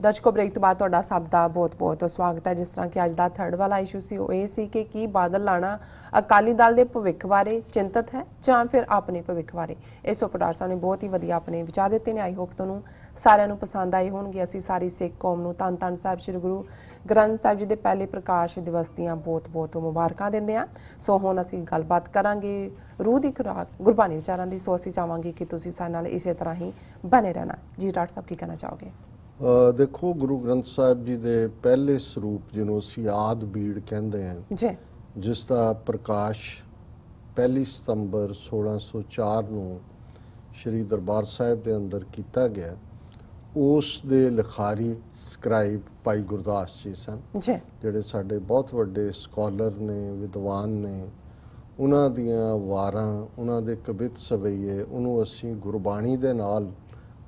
दर्शकों ब्रेक तो बाद तुहाडा सब दा बहुत बहुत स्वागत है। जिस तरह कि अज दा थर्ड वाला इशू सी वो ये सी कि की बादल लाना अकाली दल दे भविख बारे चिंतित है जां फिर अपने भविख बारे। इस उपर डॉक्टर साहब ने बहुत ही वधिया अपने विचार दिते ने। आई होप तुहानूं सारिआं नूं पसंद आए होणगे। असीं सारी सिख कौम नूं धन धन साहिब श्री गुरु ग्रंथ साहिब जी दे पहले प्रकाश दिवस दीआं बहुत बहुत मुबारकां दिंदे आं। सो हुण असीं गलबात करांगे रूह दी खुराक गुरबाणी विचारां दी। सो असीं चाहांगे कि तुसीं साडे नाल इसे तरह ही बने रहना। जी डॉक्टर साहब की कहना चाहोगे? देखो गुरु ग्रंथ साहिब जी दे पहले स्वरूप जिन्हों असी आद बीड़ कहते हैं जी, जिसका प्रकाश 1 सितंबर 1604 ਨੂੰ श्री दरबार साहिब के अंदर किया गया। उस दे लिखारी स्क्राइब भाई गुरदास जी सन जिहड़े साडे बहुत वड्डे स्कॉलर ने विद्वान ने। उन्हां दियां वारां उन्हां दे कवित सवैये उन्हों असी गुरबाणी दे नाल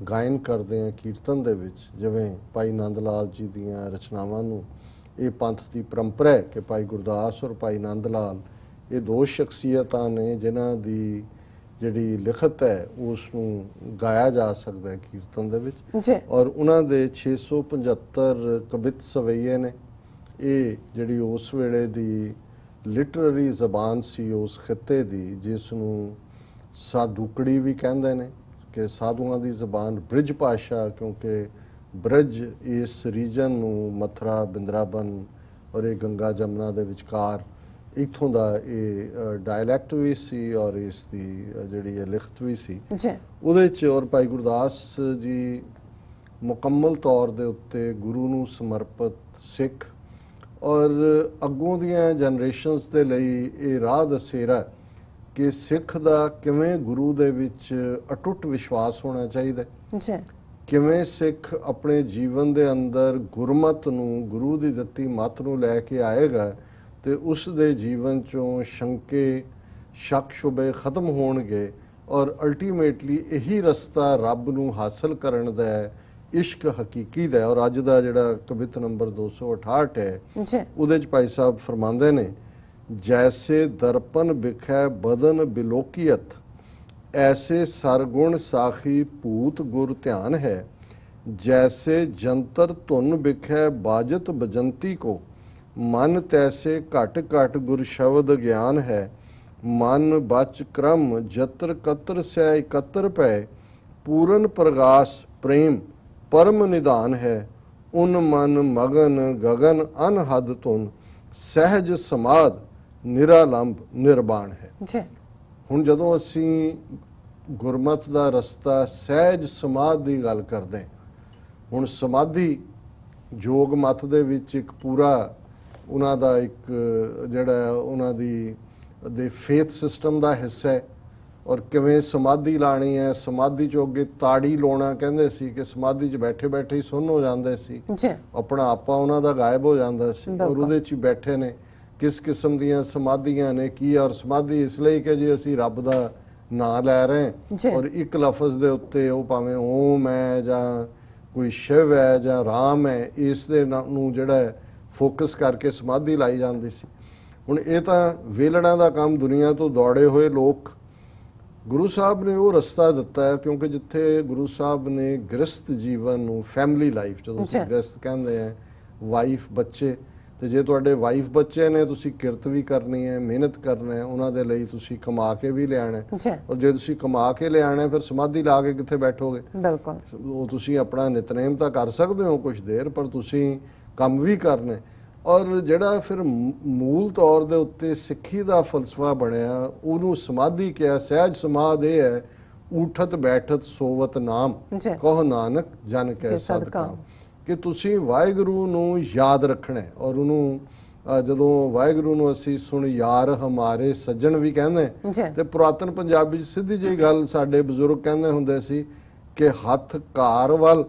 गायन करते हैं कीर्तन दे विच। जिवें भाई नंद लाल जी दीयां रचनावां नूं ये पंथ की परंपरा है कि भाई गुरदास और भाई नंद लाल ये दो शख्सियतां ने जिन्हां दी जिहड़ी लिखत है उसनूं गाया जा सकता है कीर्तन दे विच। और उन्हां दे 675 कवित सवैये ने। ये जिहड़ी उस वेले दी लिटरेरी जबान सी उस खिते दी जिसनूं साधुकड़ी भी कहंदे ने कि साधुआं दी जबान ब्रिज भाषा, क्योंकि ब्रिज इस रीजन नूं मथुरा बिंद्राबन और ये गंगा जमुना दे विचकार इत्थों दा ये डायलैक्ट भी सी और इसकी जिहड़ी लिखत भी सी उहदे च। और भाई गुरदास जी मुकम्मल तौर दे उत्ते गुरु नूं समर्पित सिख और अगों दियां जनरेशनस दे लई ये राह दसेरा कि सिख दा किवें गुरु दे विच अटुट विश्वास होना चाहिए, किवें सिख अपने जीवन दे अंदर गुरमत नूं गुरु दी दित्ती मत नूं लैके आएगा तो उस दे जीवन चों शंके शक शुबे खत्म होणगे और अल्टीमेटली यही रस्ता रब नूं हासिल करन दा है, इश्क हकीकी दा। और अज दा जिहड़ा कवित नंबर 268 है उहदे च भाई साहब फरमांदे ने, जैसे दर्पण बिखै बदन बिलोकियत ऐसे सरगुण साखी भूत गुर ध्यान है। जैसे जंतर धुन बिखै बाजत बजंती को मन तैसे घट घट गुर शब्द ज्ञान है। मन बच क्रम जत्र कत्र सै एकत्र पै पूरन प्रगास प्रेम परम निदान है। उन मन मगन गगन अनहद धुन सहज समाध निरालंब निर्बाण है। हुण जदों असी गुरमत दा रस्ता सहज समाध की गल करते, हुण समाधि योग मत दे विच एक पूरा उन्हां दा एक जिहड़ा उन्हां दी फेथ सिस्टम दा हिस्सा है। और किवें समाधि लानी है, समाधि चो अगे ताड़ी लाउणा कहंदे सी कि समाधि च बैठे बैठे ही सुन्न हो जांदे सी, अपना आपा उन्हां दा गायब हो जांदा सी और उहदे च बैठे ने। किस किस्म दीयां समाधियां ने की, और समाधि इसलिए कि जी असी रब दा नाम लै रहे हैं और एक लफज दे उत्ते वो भावें ओम है जां कोई शिव है जां राम है, इस दे नूं जिहड़ा फोकस करके समाधि लाई जाती सी। हुण ये तां वेलड़ां दा काम दुनिया तो दौड़े हुए लोग। गुरु साहब ने वो रस्ता दिता है, क्योंकि जिथे गुरु साहब ने गृहस्थ जीवन नूं फैमिली लाइफ जो गृहस्थ कहते हैं वाइफ बच्चे, तो जे तुहाडे वाइफ बच्चे ने तुसी किरत भी करनी है, मेहनत करना है, उन्हां दे लई तुसी कमा के भी लियाना है। और जे तुसी कमा के लियाना है फिर समाधि ला के कित्थे बैठोगे? बिल्कुल वो तुसी अपना नितनेम तां कर सकदे हो कुछ देर, पर तुसी कम भी करना है। और जिहड़ा फिर मूल तौर दे उत्ते सिੱਖੀ दा फलसफा बनिया उहनूं समाधि किया। सहज समाध ये है उठत बैठत सोवत नाम कहो नानक जन कै सदकाम, कि तुसी वाहिगुरू नूं याद रखना है। और उन्होंने जदों वाहिगुरू नूं असी सुन यार हमारे सज्जन भी कहते तो पुरातन पंजाबी सीधी जी गल साडे बजुर्ग कहते हुंदे सी कि हथ कार वल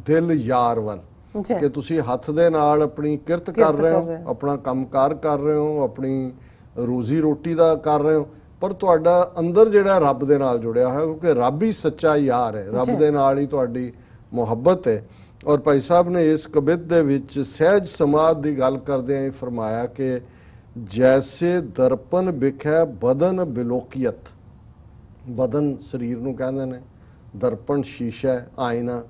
दिल यार वल, कि तुसी हथ दे नाल अपनी किरत कर रहे हो, अपना कामकार कर रहे हो, अपनी रोजी रोटी दा कर रहे हो, पर तुहाडा अंदर जिहड़ा रब दे नाल जुड़िया है, क्योंकि रब ही सच्चा यार है, रब दे नाल ही तुहाडी मुहब्बत है। और भाई साहब ने इस कवित दे विच सहज समाध की गल करदे ही फरमाया कि जैसे दर्पण बिखै बदन बिलोकियत, बदन शरीर नूं कहंदे ने, दर्पण शीशा आईना,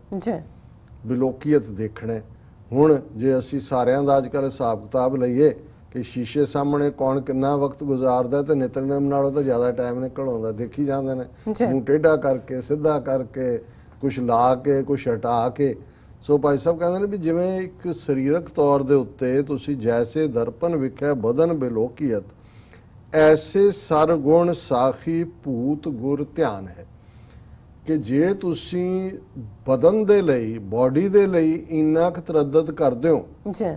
ਬਿਲੋਕੀਅਤ ਦੇਖਣਾ ਹੈ। ਹੁਣ ਜੇ ਅਸੀਂ ਸਾਰਿਆਂ ਦਾ ਅੱਜ ਕੱਲ੍ਹ ਹਿਸਾਬ ਕਿਤਾਬ ਲਈਏ ਕਿ ਸ਼ੀਸ਼ੇ ਸਾਹਮਣੇ ਕੌਣ ਕਿੰਨਾ ਵਕਤ ਗੁਜ਼ਾਰਦਾ ਤੇ ਨਿਤਨੇਮ ਨਾਲੋਂ ਤਾਂ ਜ਼ਿਆਦਾ ਟਾਈਮ ਨਿਕਲ ਆਉਂਦਾ, ਦੇਖੀ ਜਾਂਦੇ ਨੇ ਮੂੰਹ ਟੇਢਾ ਕਰਕੇ, ਸਿੱਧਾ ਕਰਕੇ, ਕੁਛ ਲਾ ਕੇ, ਕੁਛ ਹਟਾ ਕੇ। ਸੋ ਭਾਈ ਸਾਹਿਬ ਕਹਿੰਦੇ ਨੇ ਵੀ ਜਿਵੇਂ ਇੱਕ ਸਰੀਰਕ ਤੌਰ ਦੇ ਉੱਤੇ ਤੁਸੀਂ ਜੈਸੇ ਦਰਪਨ ਵਿਖੇ ਬਦਨ ਬਿਲੋਕੀਅਤ, ਐਸੇ ਸਰਗੁਣ ਸਾਖੀ ਭੂਤ ਗੁਰ ਧਿਆਨ ਹੈ। ਕਿ ਜੇ ਤੁਸੀਂ ਬਦਨ ਦੇ ਲਈ, ਬਾਡੀ ਦੇ ਲਈ ਇੰਨਾ ਕੁ ਤਰੱਦਦ ਕਰਦੇ ਹੋ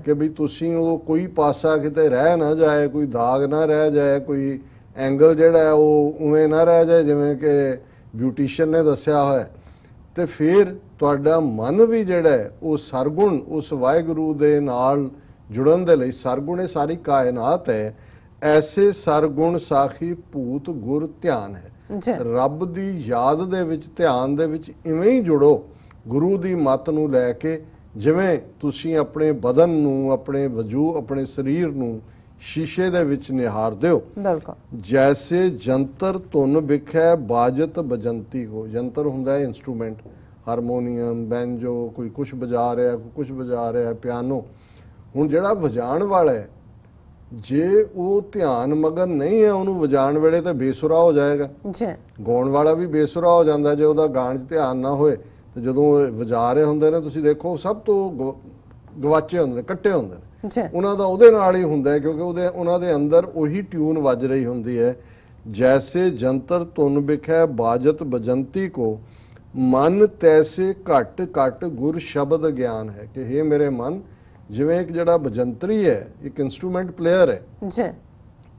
ਕਿ ਵੀ ਤੁਸੀਂ ਉਹ ਕੋਈ ਪਾਸਾ ਕਿਤੇ ਰਹਿ ਨਾ ਜਾਏ, ਕੋਈ ਦਾਗ ਨਾ ਰਹਿ ਜਾਏ, ਕੋਈ ਐਂਗਲ ਜਿਹੜਾ ਹੈ ਉਹ ਉਵੇਂ ਨਾ ਰਹਿ ਜਾਏ ਜਿਵੇਂ ਕਿ ਬਿਊਟੀਸ਼ੀਅਨ ਨੇ ਦੱਸਿਆ ਹੋਇਆ, ਤੇ ਫਿਰ ਤੁਹਾਡਾ ਮਨ ਵੀ ਜਿਹੜਾ ਹੈ ਉਹ ਸਰਗੁਣ ਉਸ ਵਾਹਿਗੁਰੂ ਦੇ ਨਾਲ ਜੁੜਨ ਦੇ ਲਈ, ਸਰਗੁਣ ਇਹ ਸਾਰੀ ਕਾਇਨਾਤ ਹੈ, ਐਸੇ ਸਰਗੁਣ ਸਾਖੀ ਭੂਤ ਗੁਰ ਧਿਆਨ ਹੈ। ਰੱਬ ਦੀ ਯਾਦ ਦੇ ਵਿੱਚ, ਧਿਆਨ ਦੇ ਵਿੱਚ ਇਵੇਂ ਹੀ ਜੁੜੋ ਗੁਰੂ ਦੀ ਮੱਤ ਨੂੰ ਲੈ ਕੇ, ਜਿਵੇਂ ਤੁਸੀਂ ਆਪਣੇ ਬਦਨ ਨੂੰ, ਆਪਣੇ ਵਜੂਦ, ਆਪਣੇ ਸਰੀਰ ਨੂੰ ਸ਼ੀਸ਼ੇ ਦੇ ਵਿੱਚ ਨਿਹਾਰਦੇ ਹੋ। ਜੈਸੇ ਜੰਤਰ ਧੁਨ ਵਿਖੇ ਬਾਜਤ ਬਜੰਤੀ ਕੋ, ਜੰਤਰ ਹੁੰਦਾ ਹੈ ਇੰਸਟਰੂਮੈਂਟ, ਹਾਰਮੋਨੀਅਮ, ਬੈਂਜੋ, ਕੋਈ ਕੁਛ ਵਜਾ ਰਿਹਾ, ਕੋਈ ਕੁਛ ਵਜਾ ਰਿਹਾ, ਪਿਆਨੋ। ਹੁਣ ਜਿਹੜਾ ਵਜਾਉਣ ਵਾਲਾ ਹੈ, ਜੇ ਉਹ ਧਿਆਨ ਮਗਨ ਨਹੀਂ ਹੈ ਉਹਨੂੰ ਵਜਾਉਣ ਵੇਲੇ ਤਾਂ ਬੇਸੁਰਾ ਹੋ ਜਾਏਗਾ। ਗਾਉਣ ਵਾਲਾ ਵੀ ਬੇਸੁਰਾ ਹੋ ਜਾਂਦਾ ਜੇ ਉਹਦਾ ਗਾਣ 'ਚ ਧਿਆਨ ਨਾ ਹੋਏ। ਤੇ ਜਦੋਂ ਵਜਾ ਰਹੇ ਹੁੰਦੇ ਨੇ ਤੁਸੀਂ ਦੇਖੋ ਸਭ ਤੋਂ ਗਵਾਚੇ ਹੁੰਦੇ ਨੇ, ਕੱਟੇ ਹੁੰਦੇ ਨੇ, ਉਹਨਾਂ ਦਾ ਉਹਦੇ ਨਾਲ ਹੀ ਹੁੰਦਾ ਕਿਉਂਕਿ ਉਹਨਾਂ ਦੇ ਅੰਦਰ ਉਹੀ ਟਿਊਨ ਵੱਜ ਰਹੀ ਹੁੰਦੀ ਹੈ। ਜੈਸੇ ਜੰਤਰ ਧੁਨ ਵਿਖੇ ਬਾਜਤ ਬਜੰਤੀ ਕੋ ਮਨ ਤੈਸੇ ਘਟ ਘਟ ਗੁਰ ਸ਼ਬਦ ਗਿਆਨ ਹੈ। ਕਿ हे ਮੇਰੇ ਮਨ, ਜਿਵੇਂ ਇੱਕ ਜਿਹੜਾ ਬਜੰਤਰੀ ਹੈ, ਇੱਕ ਇਨਸਟਰੂਮੈਂਟ ਪਲੇਅਰ ਹੈ,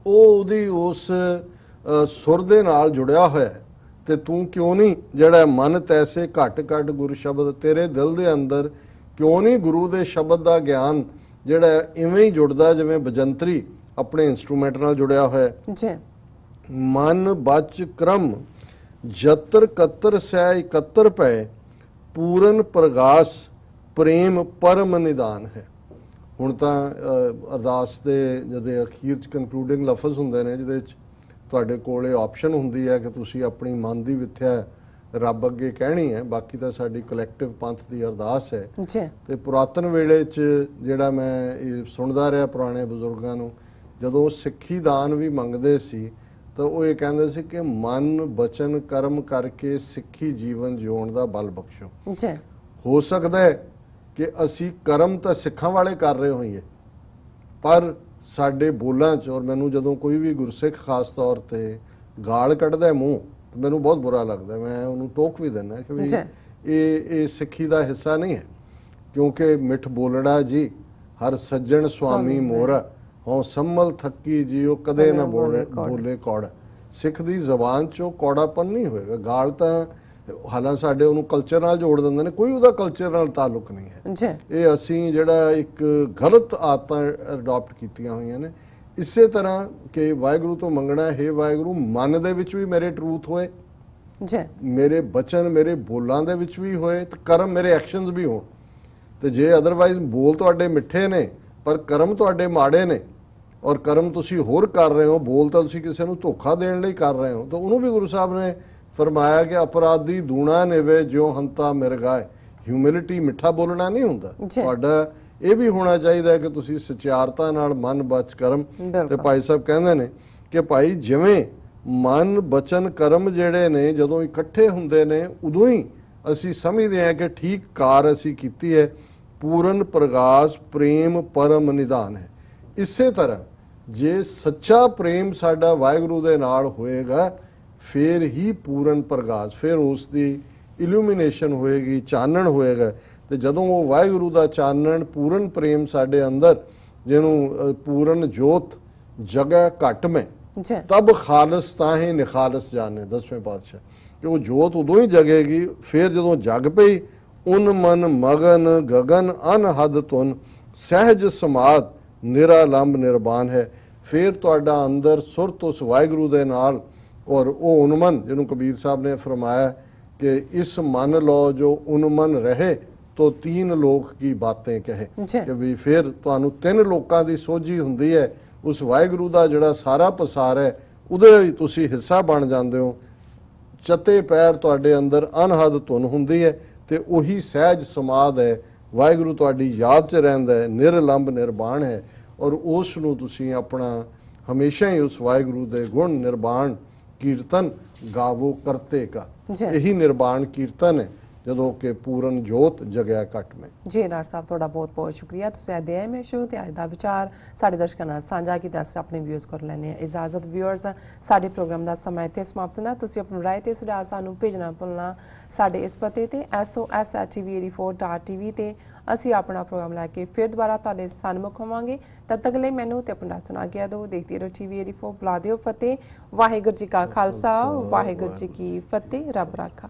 ਉਹ ਉਹਦੀ ਉਸ ਸੁਰ ਦੇ ਨਾਲ ਜੁੜਿਆ ਹੋਇਆ ਹੈ, ਤੇ ਤੂੰ ਕਿਉਂ ਨਹੀਂ ਜਿਹੜਾ ਮਨ ਤੈਸੇ ਘਟ ਘਟ ਗੁਰ ਸ਼ਬਦ, ਤੇਰੇ ਦਿਲ ਦੇ ਅੰਦਰ ਕਿਉਂ ਨਹੀਂ ਗੁਰੂ ਦੇ ਸ਼ਬਦ ਦਾ ਗਿਆਨ ਜਿਹੜਾ ਇਵੇਂ ਹੀ ਜੁੜਦਾ ਜਿਵੇਂ ਬਜੰਤਰੀ ਆਪਣੇ ਇਨਸਟਰੂਮੈਂਟ ਨਾਲ ਜੁੜਿਆ ਹੋਇਆ। ਮਨ ਬਚ ਕਰਮ ਜਤਰ ਕਤਰ ਸਹਿ ਇਕੱਤਰ ਪਏ ਪੂਰਨ ਪ੍ਰਗਾਸ ਪ੍ਰੇਮ ਪਰਮ ਨਿਦਾਨ ਹੈ। ਹੁਣ ਤਾਂ ਅਰਦਾਸ ਦੇ ਜਦੋਂ ਅਖੀਰ 'ਚ ਕਨਕਲੂਡਿੰਗ ਲਫ਼ਜ਼ ਹੁੰਦੇ ਨੇ, ਜਿਹਦੇ 'ਚ ਤੁਹਾਡੇ ਕੋਲ ਇਹ ਆਪਸ਼ਨ ਹੁੰਦੀ ਹੈ ਕਿ ਤੁਸੀਂ ਆਪਣੀ ਮਨ ਦੀ ਵਿਥਿਆ ਰੱਬ ਅੱਗੇ ਕਹਿਣੀ ਹੈ। ਬਾਕੀ ਤਾਂ ਸਾਡੀ ਕਲੈਕਟਿਵ ਪੰਥ ਦੀ ਅਰਦਾਸ ਹੈ। ਤੇ ਪੁਰਾਤਨ ਵੇਲੇ 'ਚ ਜਿਹੜਾ ਮੈਂ ਇਹ ਸੁਣਦਾ ਰਿਹਾ ਪੁਰਾਣੇ ਬਜ਼ੁਰਗਾਂ ਨੂੰ, ਜਦੋਂ ਸਿੱਖੀ ਦਾਨ ਵੀ ਮੰਗਦੇ ਸੀ ਤਾਂ ਉਹ ਇਹ ਕਹਿੰਦੇ ਸੀ ਕਿ ਮਨ ਬਚਨ ਕਰਮ ਕਰਕੇ ਸਿੱਖੀ ਜੀਵਨ ਜਿਉਣ ਦਾ ਬਲ ਬਖਸ਼ੋ। ਹੋ ਸਕਦਾ ਹੈ ਕਿ ਅਸੀਂ ਕਰਮ ਤਾਂ ਸਿੱਖਾਂ ਵਾਲੇ ਕਰ ਰਹੇ ਹੋਈਏ, ਪਰ ਸਾਡੇ ਬੋਲਾਂ 'ਚ, ਔਰ ਮੈਨੂੰ ਜਦੋਂ ਕੋਈ ਵੀ ਗੁਰਸਿੱਖ ਖਾਸ ਤੌਰ ਤੇ ਗਾਲ ਕੱਢਦਾ ਮੂੰਹ, ਮੈਨੂੰ ਬਹੁਤ ਬੁਰਾ ਲੱਗਦਾ। ਮੈਂ ਉਹਨੂੰ ਟੋਕ ਵੀ ਦਿੰਦਾ ਕਿ ਵੀ ਇਹ ਸਿੱਖੀ ਦਾ ਹਿੱਸਾ ਨਹੀਂ ਹੈ, ਕਿਉਂਕਿ ਮਿੱਠ ਬੋਲੜਾ ਜੀ ਹਰ ਸੱਜਣ ਸੁਆਮੀ ਮੋਰਾ, ਹਾਂ ਸੰਮਲ ਥੱਕੀ ਜੀ ਉਹ ਕਦੇ ਨਾ ਬੋਲੇ ਕੌੜਾ। ਸਿੱਖ ਦੀ ਜ਼ਬਾਨ 'ਚੋਂ ਕੌੜਾਪਨ ਨਹੀਂ ਹੋਏਗਾ। ਗਾਲ ਤਾਂ ਹਾਲਾਂ ਸਾਡੇ ਉਹਨੂੰ ਕਲਚਰ ਨਾਲ ਜੋੜ ਦਿੰਦੇ ਨੇ, ਕੋਈ ਉਹਦਾ ਕਲਚਰ ਨਾਲ ਤਾਲੁਕ ਨਹੀਂ ਹੈ। ਇਹ ਅਸੀਂ ਜਿਹੜਾ ਇੱਕ ਗਲਤ ਆਦਤਾਂ ਅਡਾਪਟ ਕੀਤੀਆਂ ਹੋਈਆਂ ਨੇ। ਇਸੇ ਤਰ੍ਹਾਂ ਕਿ ਵਾਹਿਗੁਰੂ ਤੋਂ ਮੰਗਣਾ ਹੈ, ਵਾਹਿਗੁਰੂ ਮਨ ਦੇ ਵਿੱਚ ਵੀ ਮੇਰੇ ਟਰੂਥ ਹੋਏ, ਮੇਰੇ ਬਚਨ ਮੇਰੇ ਬੋਲਾਂ ਦੇ ਵਿੱਚ ਵੀ ਹੋਏ, ਤੇ ਕਰਮ ਮੇਰੇ ਐਕਸ਼ਨਸ ਵੀ ਹੋਣ। ਤੇ ਜੇ ਅਦਰਵਾਈਜ਼ ਬੋਲ ਤੁਹਾਡੇ ਮਿੱਠੇ ਨੇ ਪਰ ਕਰਮ ਤੁਹਾਡੇ ਮਾੜੇ ਨੇ, ਔਰ ਕਰਮ ਤੁਸੀਂ ਹੋਰ ਕਰ ਰਹੇ ਹੋ, ਬੋਲ ਤਾਂ ਤੁਸੀਂ ਕਿਸੇ ਨੂੰ ਧੋਖਾ ਦੇਣ ਲਈ ਕਰ ਰਹੇ ਹੋ, ਤਾਂ ਉਹਨੂੰ ਵੀ ਗੁਰੂ ਸਾਹਿਬ ਨੇ ਫਰਮਾਇਆ ਕਿ ਅਪਰਾਧੀ ਦੂਣਾ ਨਿਵੇ ਜਿਉ ਹੰਤਾ ਮਿਰਗਾਏ। ਹਿਊਮਿਲਿਟੀ ਮਿੱਠਾ ਬੋਲਣਾ ਨਹੀਂ ਹੁੰਦਾ, ਤੁਹਾਡਾ ਇਹ ਵੀ ਹੋਣਾ ਚਾਹੀਦਾ ਕਿ ਤੁਸੀਂ ਸਚਿਆਰਤਾ ਨਾਲ ਮਨ ਬਚ ਕਰਮ। ਤੇ ਭਾਈ ਸਾਹਿਬ ਕਹਿੰਦੇ ਨੇ ਕਿ ਭਾਈ ਜਿਵੇਂ ਮਨ ਬਚਨ ਕਰਮ ਜਿਹੜੇ ਨੇ ਜਦੋਂ ਇਕੱਠੇ ਹੁੰਦੇ ਨੇ, ਉਦੋਂ ਹੀ ਅਸੀਂ ਸਮਝਦੇ ਹਾਂ ਕਿ ਠੀਕ ਕਾਰ ਅਸੀਂ ਕੀਤੀ ਹੈ। ਪੂਰਨ ਪ੍ਰਗਾਸ ਪ੍ਰੇਮ ਪਰਮ ਨਿਦਾਨ ਹੈ। ਇਸੇ ਤਰ੍ਹਾਂ ਜੇ ਸੱਚਾ ਪ੍ਰੇਮ ਸਾਡਾ ਵਾਹਿਗੁਰੂ ਦੇ ਨਾਲ ਹੋਏਗਾ, ਫਿਰ ਹੀ ਪੂਰਨ ਪ੍ਰਗਾਸ, ਫਿਰ ਉਸ ਦੀ ਇਲੂਮੀਨੇਸ਼ਨ ਹੋਏਗੀ, ਚਾਨਣ ਹੋਏਗਾ। ਤੇ ਜਦੋਂ ਉਹ ਵਾਹਿਗੁਰੂ ਦਾ ਚਾਨਣ ਪੂਰਨ ਪ੍ਰੇਮ ਸਾਡੇ ਅੰਦਰ, ਜਿਹਨੂੰ ਪੂਰਨ ਜੋਤ ਜਗ੍ਹਾ ਘਟ ਮੈਂ ਤਬ ਖਾਲਸ ਤਾਹੇ ਨਿਖਾਲਸ ਜਾਣੇ, 10ਵੇਂ ਪਾਤਸ਼ਾਹ, ਕਿ ਉਹ ਜੋਤ ਉਦੋਂ ਹੀ ਜਗੇਗੀ। ਫਿਰ ਜਦੋਂ ਜਗ ਪਈ, ਉਨ ਮਨ ਮਗਨ ਗਗਨ ਅਨਹਦ ਤੁਨ ਸਹਿਜ ਸਮਾਦ ਨਿਰਾਲੰਬ ਨਿਰਬਾਨ ਹੈ। ਫਿਰ ਤੁਹਾਡਾ ਅੰਦਰ ਸੁਰਤ ਉਸ ਵਾਹਿਗੁਰੂ ਦੇ ਨਾਲ, ਔਰ ਉਹ ਉਨਮਨ ਜਿਹਨੂੰ ਕਬੀਰ ਸਾਹਿਬ ਨੇ ਫਰਮਾਇਆ ਕਿ ਇਸ ਮਨ ਲੋ ਜੋ ਉਨਮਨ ਰਹੇ ਤੋ 3 ਲੋਕ ਕੀ ਬਾतें ਕਹੇ, ਕਿ ਵੀ ਫਿਰ ਤੁਹਾਨੂੰ 3 ਲੋਕਾਂ ਦੀ ਸੋਝੀ ਹੁੰਦੀ ਹੈ। ਉਸ ਵਾਹਿਗੁਰੂ ਦਾ ਜਿਹੜਾ ਸਾਰਾ ਪਸਾਰ ਹੈ ਉਹਦੇ ਤੁਸੀਂ ਹਿੱਸਾ ਬਣ ਜਾਂਦੇ ਹੋ। ਚੱਤੇ ਪੈਰ ਤੁਹਾਡੇ ਅੰਦਰ ਅਨਹਦ ਧੁਨ ਹੁੰਦੀ ਹੈ, ਤੇ ਉਹੀ ਸਹਿਜ ਸਮਾਦ ਹੈ। ਵਾਹਿਗੁਰੂ ਤੁਹਾਡੀ ਯਾਦ 'ਚ ਰਹਿੰਦਾ ਹੈ, ਨਿਰਲੰਭ ਨਿਰਬਾਣ ਹੈ, ਔਰ ਉਸ ਨੂੰ ਤੁਸੀਂ ਆਪਣਾ ਹਮੇਸ਼ਾ ਹੀ ਉਸ ਵਾਹਿਗੁਰੂ ਦੇ ਗੁਣ ਨਿਰਬਾਣ ਕੀਰਤਨ ਗਾਵੋ ਕਰਤੇ ਕਾ। ਜੀ। ਇਹੀ ਨਿਰਬਾਣ ਕੀਰਤਨ ਹੈ ਜਦੋਂ ਕਿ ਪੂਰਨ ਜੋਤ ਜਗਿਆ ਘਟ ਮੈਂ। ਜੀ ਨਾਰ ਸਾਹਿਬ, ਤੁਹਾਡਾ ਬਹੁਤ ਬਹੁਤ ਸ਼ੁਕਰੀਆ। ਤੁਸੀਂ ਅੱਜ ਦੇ ਐਮ ਸ਼ੁਰੂ ਤੇ ਅੱਜ ਦਾ ਵਿਚਾਰ ਸਾਡੇ ਦਰਸ਼ਕਾਂ ਨਾਲ ਸਾਂਝਾ ਕੀਤਾ। ਅਸੀਂ ਆਪਣੇ ਵਿਊਜ਼ ਕਰ ਲੈਣੇ ਆ ਇਜਾਜ਼ਤ। ਵਿਊਅਰਸ, ਸਾਡੇ ਪ੍ਰੋਗਰਾਮ ਦਾ ਸਮਾਂ ਇੱਥੇ ਸਮਾਪਤ ਹੁੰਦਾ। ਤੁਸੀਂ ਆਪਣੀ ਰਾਏ ਤੇ ਸੁਝਾਅ ਸਾਨੂੰ ਭੇਜਣਾ ਭੁੱਲਣਾ ਸਾਡੇ ਇਸ ਪਤੇ ਤੇ SOS@tv84.tv ਤੇ ਅਸੀਂ ਆਪਣਾ ਪ੍ਰੋਗਰਾਮ ਲੈ ਕੇ ਫਿਰ ਦੁਬਾਰਾ ਤੁਹਾਡੇ ਸਨਮੁਖ ਹੋਵਾਂਗੇ। ਤਦ ਤੱਕ ਲਈ ਮੈਨੂੰ ਤੇ ਆਪਣਾ ਸੁਣਾ ਗਿਆ ਦੋ। ਦੇਖਦੇ ਰਹੋ TV84। ਬੁਲਾ ਦਿਓ ਫਤਿਹ। ਵਾਹਿਗੁਰੂ ਜੀ ਕਾ ਖਾਲਸਾ, ਵਾਹਿਗੁਰੂ ਜੀ ਕੀ ਫਤਿਹ। ਰੱਬ ਰਾਖਾ।